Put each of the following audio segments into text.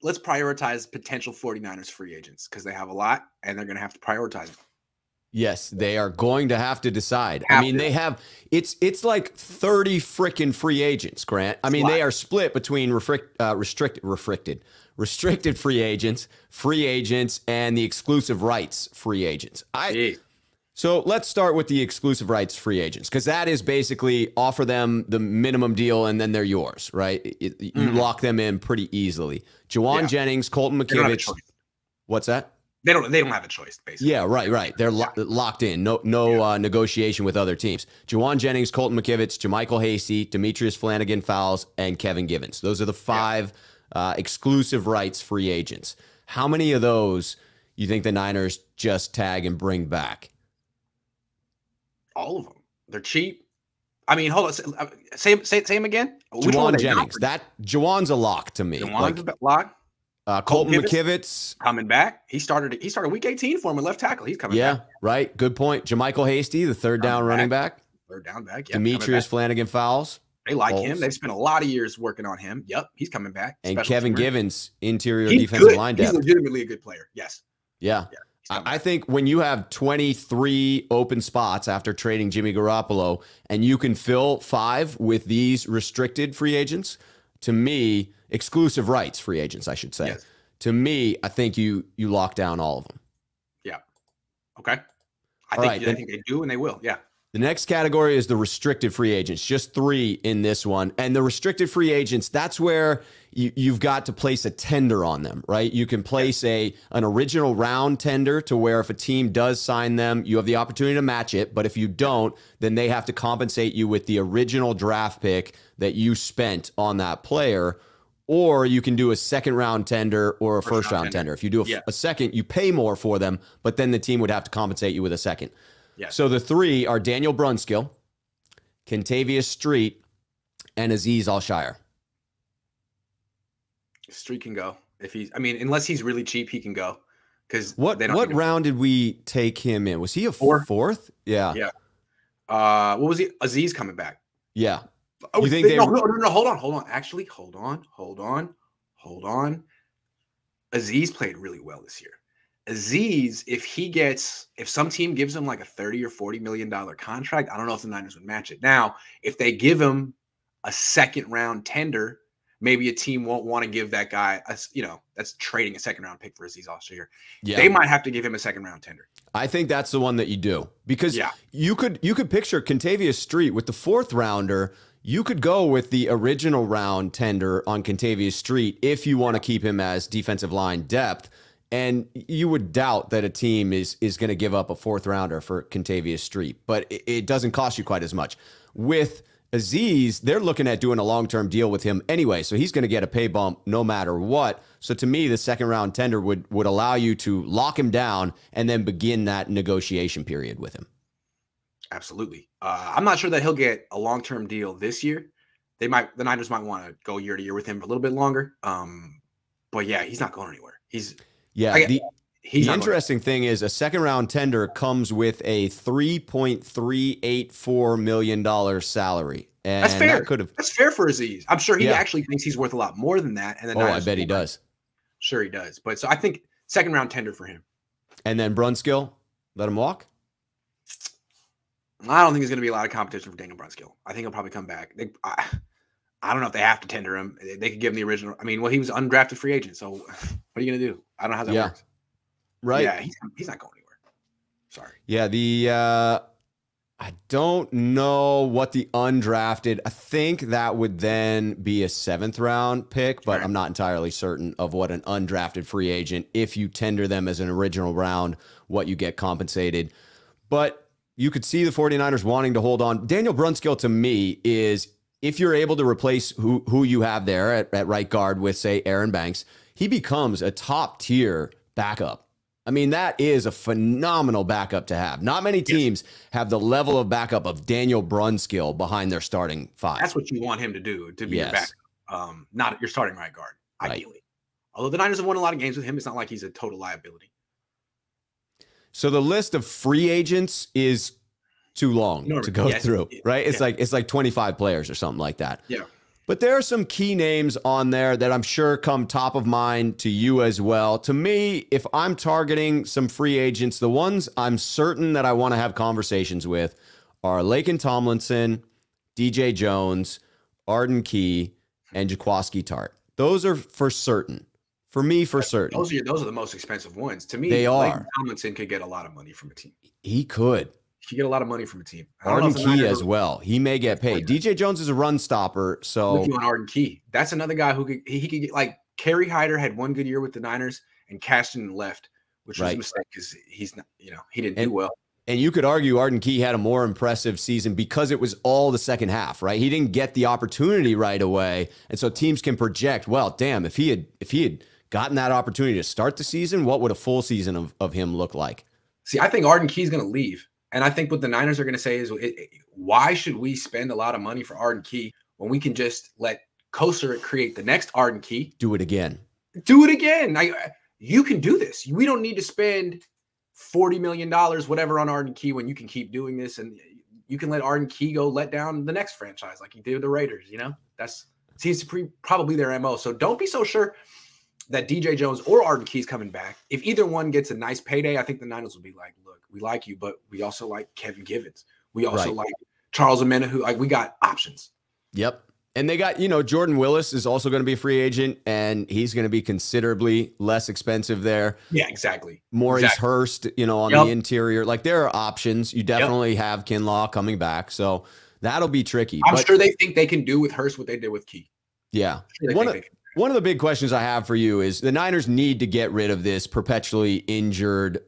let's prioritize potential 49ers free agents because they have a lot and they're going to have to prioritize them. Yes, they are going to have to decide. I mean, they have it's like 30 freaking free agents, Grant. I mean, they are split between restricted free agents, and the exclusive rights free agents. So let's start with the exclusive rights free agents, because that is basically offer them the minimum deal and then they're yours, right? You lock them in pretty easily. Jawan Jennings, Colton McKivitz. What's that? They don't have a choice, basically. Yeah, right. They're locked in. No negotiation with other teams. Jawan Jennings, Colton McKivitz, JaMychal Hasty, Demetrius Flannigan-Fowles, and Kevin Givens. Those are the 5 exclusive rights free agents. How many of those you think the Niners just tag and bring back? All of them. They're cheap. I mean, hold on. Say him again. Jawan Jennings. Jawan's a lock to me. Jawan's a lock. Colton McKivitz coming back. He started week 18 for him at left tackle. He's coming back. Yeah, right. Good point. JaMychal Hasty, the third down running back. Third down back. Yep, Demetrius Flannigan-Fowles. They like him. They've spent a lot of years working on him. Yep, he's coming back. And Kevin Givens, interior defensive line depth. He's legitimately a good player. Yes. Yeah. I think when you have 23 open spots after trading Jimmy Garoppolo and you can fill 5 with these restricted free agents, to me, exclusive rights free agents, I should say. Yes. To me, I think you lock down all of them. Yeah. Okay. I think they do and they will. Yeah. The next category is the restricted free agents, just 3 in this one. And the restricted free agents, that's where you've got to place a tender on them, right? You can place an original round tender to where if a team does sign them, you have the opportunity to match it. But if you don't, then they have to compensate you with the original draft pick that you spent on that player. Or you can do a second round tender or a first round tender. If you do a second, you pay more for them, but then the team would have to compensate you with a second. Yeah. So the 3 are Daniel Brunskill, Kentavious Street, and Azeez Al-Shaair. Street can go unless he's really cheap, he can go. Because what round did we take him in? Was he a fourth? Yeah. Yeah. What was he? Azeez coming back. Yeah. Oh, you think no, hold on. Actually, hold on. Azeez played really well this year. Azeez, if some team gives him like a $30 or $40 million contract, I don't know if the Niners would match it. Now, if they give him a second round tender, maybe a team won't want to give that guy, that's trading a second round pick for Azeez Al-Shaair. Yeah. They might have to give him a second round tender. I think that's the one that you do, because you could picture Kentavious Street with the 4th rounder. You could go with the original round tender on Kentavious Street if you want to keep him as defensive line depth. And you would doubt that a team is going to give up a 4th rounder for Kentavious Street, but it doesn't cost you quite as much. With Azeez, they're looking at doing a long-term deal with him anyway, so he's going to get a pay bump no matter what. So to me, the second round tender would allow you to lock him down and then begin that negotiation period with him. Absolutely. I'm not sure that he'll get a long-term deal this year. The Niners might want to go year to year with him for a little bit longer. But yeah, he's not going anywhere. The interesting thing is a second round tender comes with a $3.384 million salary. And that's fair. That's fair for Azeez. I'm sure he actually thinks he's worth a lot more than that. And then I bet he does. Sure he does. But so I think second round tender for him. And then Brunskill, let him walk? I don't think there's going to be a lot of competition for Daniel Brunskill. I think he'll probably come back. I don't know if they have to tender him. They could give him the original. I mean, he was an undrafted free agent. So what are you going to do? I don't know how that works. Right. Yeah, he's not going anywhere. Sorry. Yeah, I don't know what the undrafted. I think that would then be a 7th round pick, but I'm not entirely certain of what an undrafted free agent, if you tender them as an original round, what you get compensated. But you could see the 49ers wanting to hold on. Daniel Brunskill, to me, is if you're able to replace who you have there at right guard with, say, Aaron Banks, he becomes a top-tier backup. I mean, that is a phenomenal backup to have. Not many teams have the level of backup of Daniel Brunskill behind their starting 5. That's what you want him to do, to be your backup, not your starting right guard, ideally. Right. Although the Niners have won a lot of games with him, it's not like he's a total liability. So the list of free agents is too long to go through, right? It's like 25 players or something like that. Yeah. But there are some key names on there that I'm sure come top of mind to you as well. To me, if I'm targeting some free agents, the ones I'm certain that I want to have conversations with are Laken Tomlinson, DJ Jones, Arden Key, and Jaquaski Tart. Those are for certain. For me, for certain. Those are the most expensive ones. To me, They Laken are. Tomlinson could get a lot of money from a team. He could. He could get a lot of money from a team. Arden Key as well. He may get paid. DJ Jones is a run stopper. So with you on Arden Key. That's another guy who could get, like, Kerry Hyder had one good year with the Niners and Cashton left, which was a mistake because he's not, he didn't do well. And you could argue Arden Key had a more impressive season because it was all the second half, right? He didn't get the opportunity right away. And so teams can project, well, damn, if he had gotten that opportunity to start the season, what would a full season of him look like? See, I think Arden Key is going to leave. And I think what the Niners are going to say is, why should we spend a lot of money for Arden Key when we can just let Kosar create the next Arden Key? Do it again. Do it again. You can do this. We don't need to spend $40 million, whatever, on Arden Key when you can keep doing this. And you can let Arden Key go let down the next franchise like he did with the Raiders. That's seems to be probably their MO. So don't be so sure that DJ Jones or Arden Key's coming back. If either one gets a nice payday, I think the Niners will be like, look, we like you, but we also like Kevin Givens. We also like Charles Omenihu. Like, we got options. Yep. And they got, Jordan Willis is also going to be a free agent, and he's going to be considerably less expensive there. Yeah, exactly. Maurice Hurst, on the interior. Like, there are options. You definitely have Kinlaw coming back. So that'll be tricky. I'm sure they think they can do with Hurst what they did with Key. Yeah. One of the big questions I have for you is the Niners need to get rid of this perpetually injured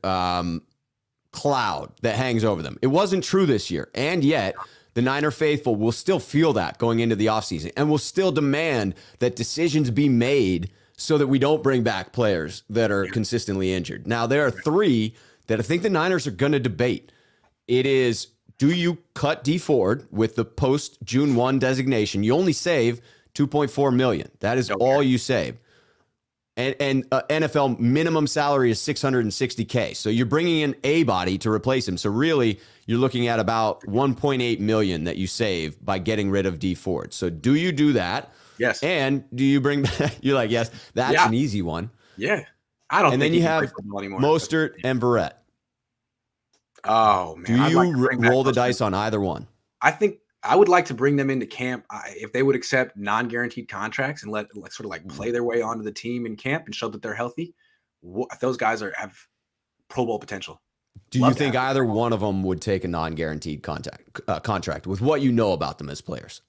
cloud that hangs over them. It wasn't true this year. And yet the Niner faithful will still feel that going into the offseason and will still demand that decisions be made so that we don't bring back players that are consistently injured. Now, there are three that I think the Niners are going to debate. It is, do you cut D Ford with the post June 1 designation? You only save $2.4 million. That is all you save. And NFL minimum salary is $660K. So you're bringing in a body to replace him. So really, you're looking at about $1.8 million that you save by getting rid of D Ford. So do you do that? Yes. And do you bring back? You're like, yes, that's an easy one. Yeah. I don't. And think then you have Mostert and Verrett. Oh man, do you roll the dice on either one? I think I would like to bring them into camp if they would accept non-guaranteed contracts and let sort of like play their way onto the team in camp and show that they're healthy. Those guys have Pro Bowl potential. Do you think either one of them would take a non-guaranteed contract with what you know about them as players?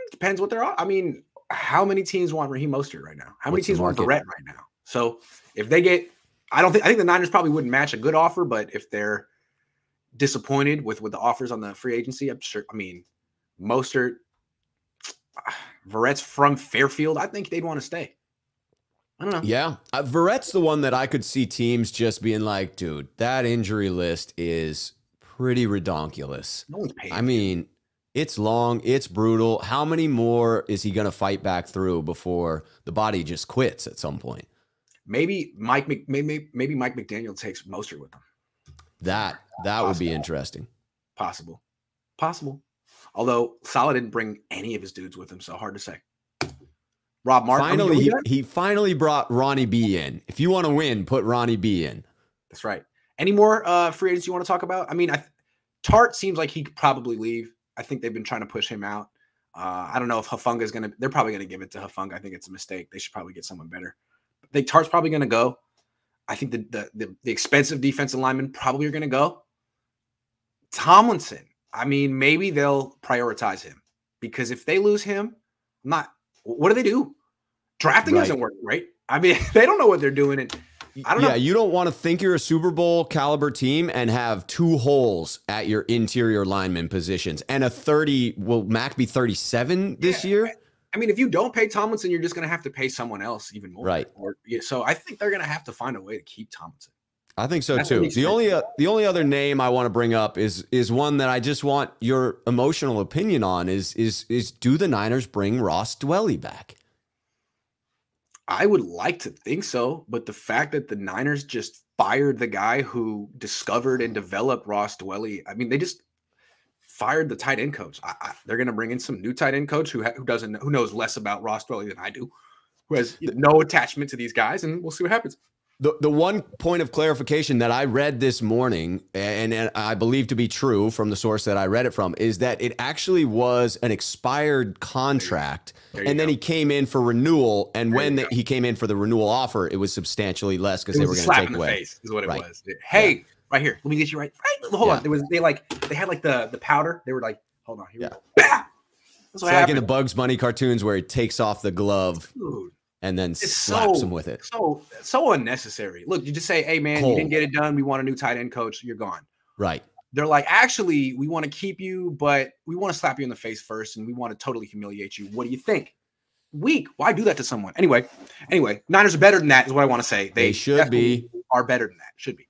Depends what they're on. I mean, how many teams want Raheem Mostert right now? How many teams want Verrett right now? So if they get, I think the Niners probably wouldn't match a good offer, but if they're disappointed with the offers on the free agency, I'm sure. I mean, Mostert, Verrett's from Fairfield. I think they'd want to stay. I don't know. Yeah, Verrett's the one that I could see teams just being like, dude, that injury list is pretty redonkulous. No one's paying. I mean, it's long, it's brutal. How many more is he going to fight back through before the body just quits at some point? Maybe Mike McDaniel takes Mostert with him. That would be interesting. Possible. Although Saleh didn't bring any of his dudes with him, so hard to say. Rob Martin. He finally brought Ronnie B in. If you want to win, put Ronnie B in. That's right. Any more free agents you want to talk about? I mean, Tart seems like he could probably leave. I think they've been trying to push him out. I don't know if Hufanga is going to – they're probably going to give it to Hufanga. I think it's a mistake. They should probably get someone better. I think Tart's probably going to go. I think the expensive defensive linemen probably are going to go. Tomlinson, I mean, maybe they'll prioritize him because if they lose him, what do they do? Drafting doesn't work, right? I mean, they don't know what they're doing. And I don't know. Yeah, you don't want to think you're a Super Bowl caliber team and have two holes at your interior lineman positions and a 30. Will Mac be 37 this year? I mean, if you don't pay Tomlinson, you're just going to have to pay someone else even more. Right. So I think they're going to have to find a way to keep Tomlinson. I think so too. The only other name I want to bring up is one that I just want your emotional opinion on is do the Niners bring Ross Dwelley back? I would like to think so, but the fact that the Niners just fired the guy who discovered and developed Ross Dwelley, I mean, they just fired the tight end coach. They're going to bring in some new tight end coach who knows less about Ross Dwelly than I do, who has no attachment to these guys, and we'll see what happens. The one point of clarification that I read this morning, and I believe to be true from the source that I read it from, is that it actually was an expired contract, and then he came in for renewal, and when he came in for the renewal offer, it was substantially less because they were going to take away. Face is what it was. Hey, right here, let me get you right. Hold on. They had like the powder. They were like, hold on. Here we go. That's what happened. Like in the Bugs Bunny cartoons where he takes off the glove. Dude. And then slaps him with it. So unnecessary. Look, you just say, hey, man, you didn't get it done. We want a new tight end coach. You're gone. Right. They're like, actually, we want to keep you, but we want to slap you in the face first, and we want to totally humiliate you. What do you think? Weak. Why do that to someone? Anyway, Niners are better than that is what I want to say. They should be. Are better than that. Should be.